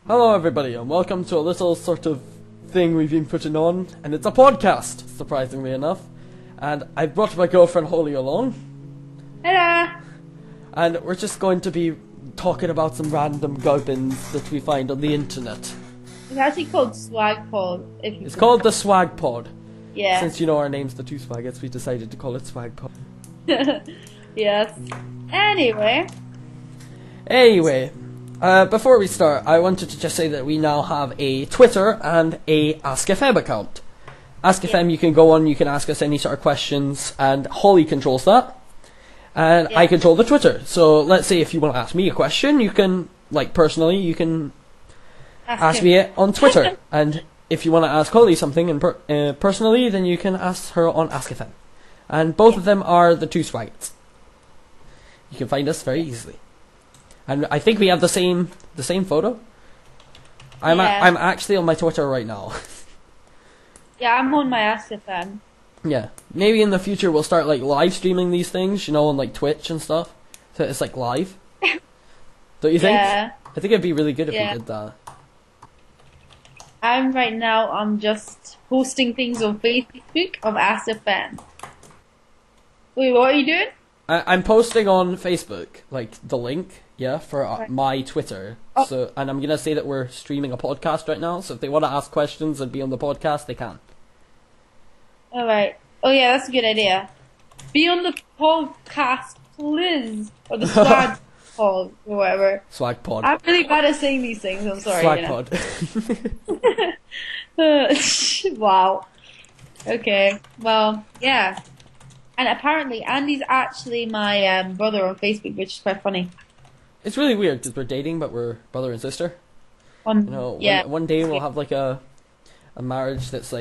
Hello everybody and welcome to a little sort of thing we've been putting on, and it's a podcast, surprisingly enough. And I've brought my girlfriend Holly along. Hello. And we're just going to be talking about some random Gubbins that we find on the internet. It's actually called SwagPod. It's called the SwagPod. Yeah. Since you know our name's TheTwoSwaggots, we decided to call it SwagPod. Yes. Anyway. Before we start, I wanted to just say that we now have a Twitter and a AskFM account. AskFM, you can go on, you can ask us any sort of questions, and Holly controls that. And I control the Twitter. So let's say if you want to ask me a question, you can, personally, you can ask me it on Twitter. And if you want to ask Holly something personally, then you can ask her on AskFM. And both of them are the TheTwoSwaggots. You can find us very easily. And I think we have the same photo. I'm actually on my Twitter right now. Yeah, I'm on my AskFM. Yeah, maybe in the future we'll start live streaming these things, on Twitch and stuff. So it's live. Don't you think? Yeah. I think it'd be really good if we did that. I'm just posting things on Facebook of AskFM. Wait, what are you doing? I'm posting on Facebook, the link, for my Twitter. Oh. So, and I'm gonna say that we're streaming a podcast right now. So if they want to ask questions and be on the podcast, they can. Alright. Oh yeah, that's a good idea. Be on the podcast, please. Or the SwagPod, or whatever. SwagPod. I'm really bad at saying these things, I'm sorry. SwagPod. Wow. Okay, well, yeah. And apparently Andy's actually my brother on Facebook, which is quite funny. It's really weird because we're dating, but we're brother and sister. One day we'll have a marriage that's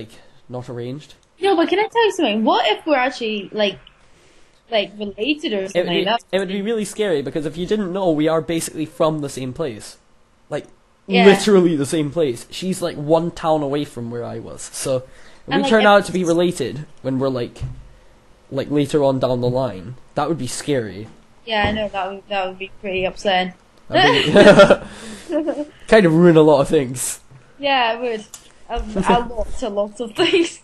not arranged. No, but can I tell you something? What if we're actually related or something? It would be really scary because if you didn't know, we are basically from the same place, literally the same place. She's one town away from where I was, so if we turn out to be related when we're later on down the line, that would be scary. Yeah, I know that would be pretty upsetting. Kind of ruin a lot of things. Yeah, it would. A lot of things.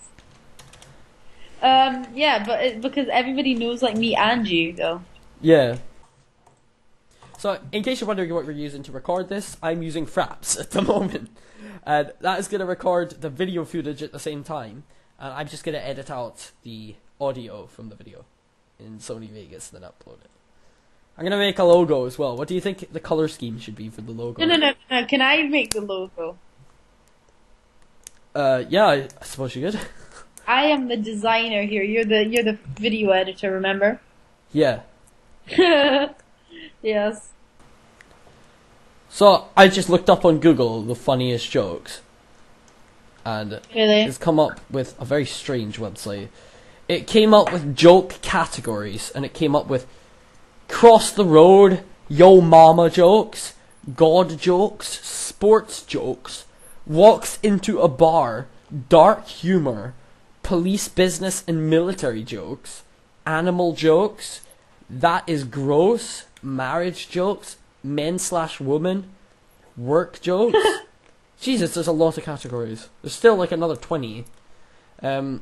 But because everybody knows me and you though. Yeah. So, in case you're wondering what we're using to record this, I'm using Fraps at the moment. And that is going to record the video footage at the same time. And I'm just going to edit out the audio from the video in Sony Vegas and then upload it. I'm going to make a logo as well. What do you think the color scheme should be for the logo? No. Can I make the logo? Yeah, I suppose you could. I am the designer here. You're the video editor, remember? Yeah. Yes. So, I just looked up on Google the funniest jokes. And it's come up with a very strange website. It came up with joke categories, and it came up with cross the road, yo mama jokes, God jokes, sports jokes, walks into a bar, dark humor, police business and military jokes, animal jokes, that is gross, marriage jokes, men/woman, work jokes. Jesus, there's a lot of categories. There's still another 20. But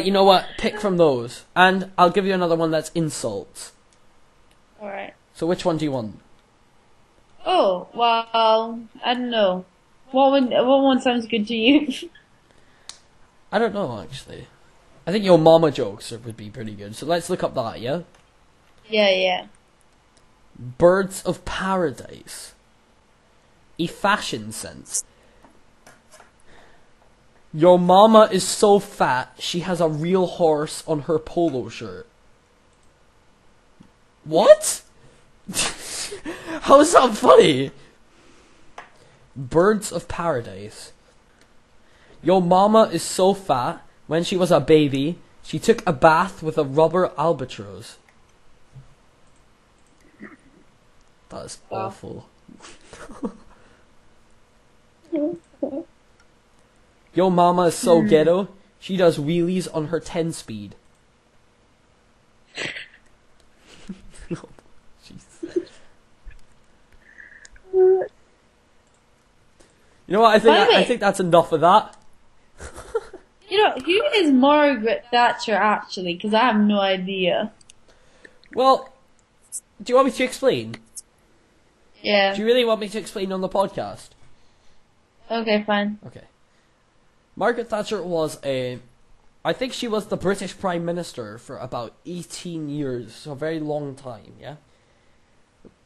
you know what? Pick from those. And I'll give you another one that's insults. Alright. So which one do you want? Oh, well, I don't know. What one sounds good to you? I don't know, actually. I think your mama jokes would be pretty good. So let's look up that, yeah? Yeah. Birds of Paradise. A fashion sense. Your mama is so fat, she has a real horse on her polo shirt. What? How is that funny? Birds of Paradise. Your mama is so fat, when she was a baby, she took a bath with a rubber albatross. That is awful. Yo mama is so ghetto, she does wheelies on her 10-speed. You know what? I think that's enough of that. You know, who is Margaret Thatcher actually? Because I have no idea. Well, do you want me to explain? Yeah. Do you really want me to explain on the podcast? Okay, fine. Okay. Margaret Thatcher was I think she was the British Prime Minister for about 18 years, so a very long time, yeah?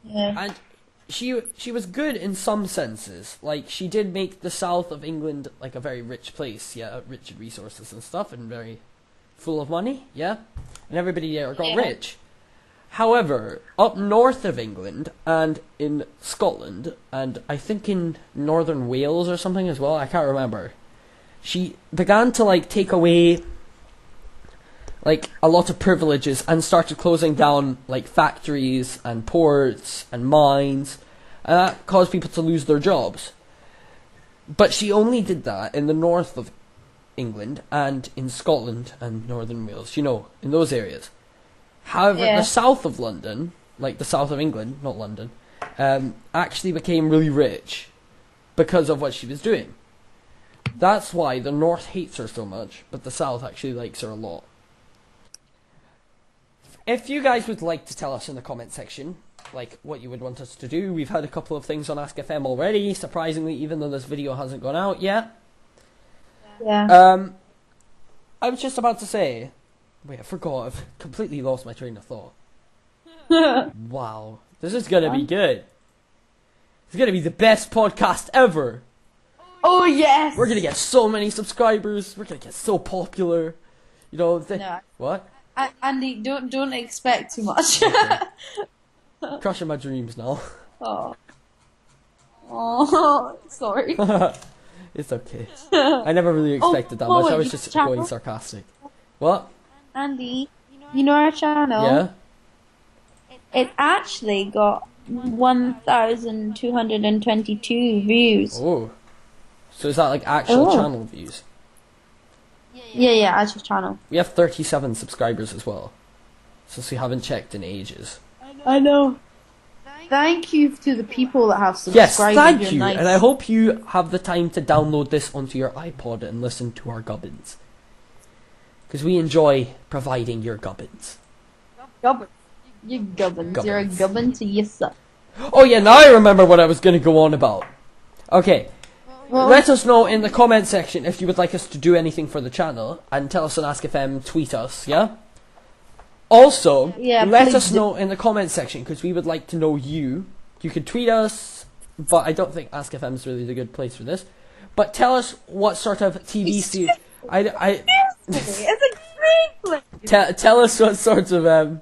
Yeah. And she was good in some senses. Like, she did make the south of England, like, a very rich place, yeah? Rich in resources and stuff, and very full of money, yeah? And everybody there got rich. However, up north of England, and in Scotland, and I think in northern Wales or something as well, I can't remember, she began to, like, take away, like, a lot of privileges and started closing down, like, factories and ports and mines, and that caused people to lose their jobs. But she only did that in the north of England and in Scotland and northern Wales, you know, in those areas. However, the south of London, like the south of England, not London, actually became really rich because of what she was doing. That's why the north hates her so much, but the south actually likes her a lot. If you guys would like to tell us in the comment section, like, what you would want us to do, we've had a couple of things on Ask FM already, surprisingly, even though this video hasn't gone out yet. Yeah. I was just about to say... Wait, I forgot. I've completely lost my train of thought. Wow. This is going to be good. It's going to be the best podcast ever. Oh, yes! We're going to get so many subscribers. We're going to get so popular. You know, No. What? Andy, don't expect too much. Okay. Crushing my dreams now. Oh. Oh, sorry. It's okay. I never really expected that much. I was just going sarcastic. What? Andy, you know our channel? Yeah? It actually got 1,222 views. Oh. So is that like actual channel views? Yeah, actual channel. We have 37 subscribers as well. Since we haven't checked in ages. I know. Thank you to the people that have subscribed. Yes, thank you. Nice. And I hope you have the time to download this onto your iPod and listen to our Gubbins. Because we enjoy providing your Gubbins. Gubbins. You're Gubbins. You're a Gubbin to yourself. Oh yeah, now I remember what I was going to go on about. Okay. Let us know in the comment section if you would like us to do anything for the channel. And tell us on Ask FM, tweet us, yeah? Also, let us know in the comment section, because we would like to know you. You can tweet us, but I don't think Ask FM is really the good place for this. But tell us what sort of TV series... It's a great place. Tell us what sorts of, I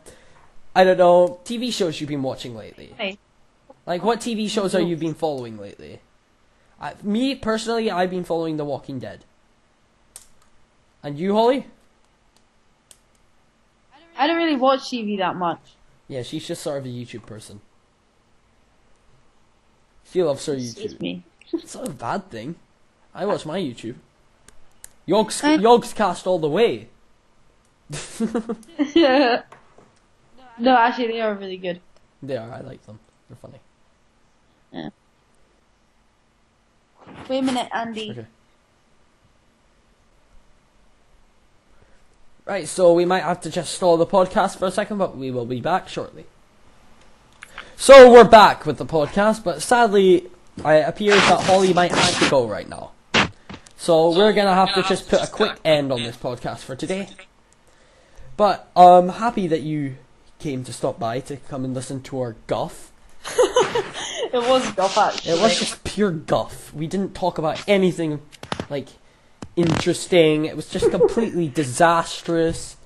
don't know, TV shows you've been watching lately. Hey. Like, what TV shows have you been following lately? Me, personally, I've been following The Walking Dead. And you, Holly? I don't really watch TV that much. Yeah, she's just sort of a YouTube person. She loves her YouTube. Excuse me. It's not a bad thing. I watch my YouTube. Yogscast all the way. No, actually, they are really good. They are, I like them. They're funny. Yeah. Wait a minute, Andy. Okay. Right, so we might have to just stall the podcast for a second, but we will be back shortly. So we're back with the podcast, but sadly, it appears that Holly might have to go right now. So we're going to have to just put a quick end on this podcast for today. But I'm happy that you came to stop by to come and listen to our guff. It was guff, actually. It was just pure guff. We didn't talk about anything, like, interesting. It was just completely disastrous.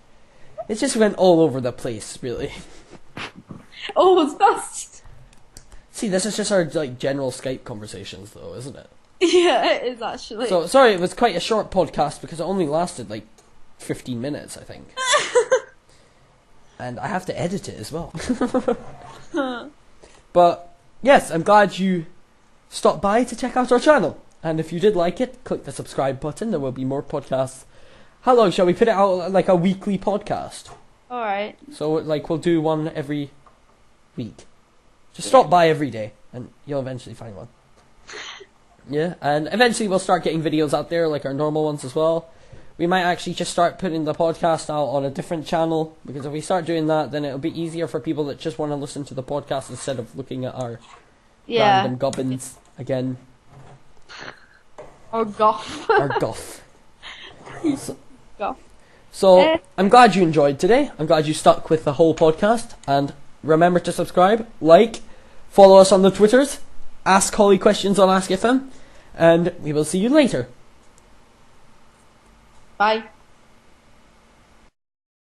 It just went all over the place, really. Oh, it's best. See, this is just our, like, general Skype conversations, though, isn't it? Yeah, it is, actually. So, sorry, it was quite a short podcast because it only lasted, like, 15 minutes, I think. And I have to edit it as well. But, yes, I'm glad you stopped by to check out our channel. And if you did like it, click the subscribe button. There will be more podcasts. How long shall we put it out, like a weekly podcast? Alright. So, like, we'll do one every week. Just stop by every day, and you'll eventually find one. Yeah, and eventually we'll start getting videos out there, like our normal ones as well. We might actually just start putting the podcast out on a different channel, because if we start doing that, then it'll be easier for people that just want to listen to the podcast instead of looking at our random Gubbins again. Or guff. Or guff. So, I'm glad you enjoyed today. I'm glad you stuck with the whole podcast. And remember to subscribe, like, follow us on the Twitters, ask Holly questions on Ask FM, and we will see you later. Bye.